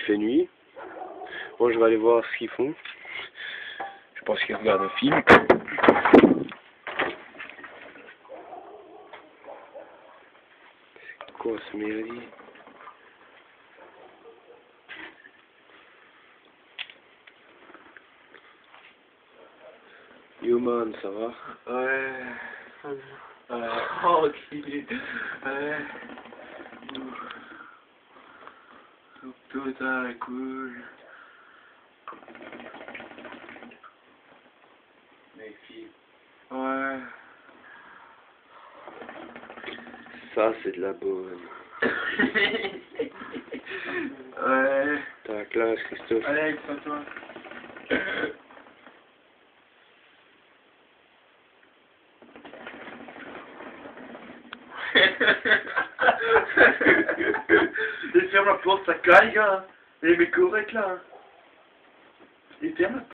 Il fait nuit. Bon, je vais aller voir ce qu'ils font. Je pense qu'ils regardent un film. C'est quoi ce mérdier? Yo man, ça va? Ouais. Oh, ok. Ouais. Tout ça, cool. Les filles. Ouais. Ça, c'est de la bonne. Ouais. T'as la classe, Christophe. Alex, à toi. Il ferme la porte, ça caille, gars. Il est correct là. Il ferme la porte.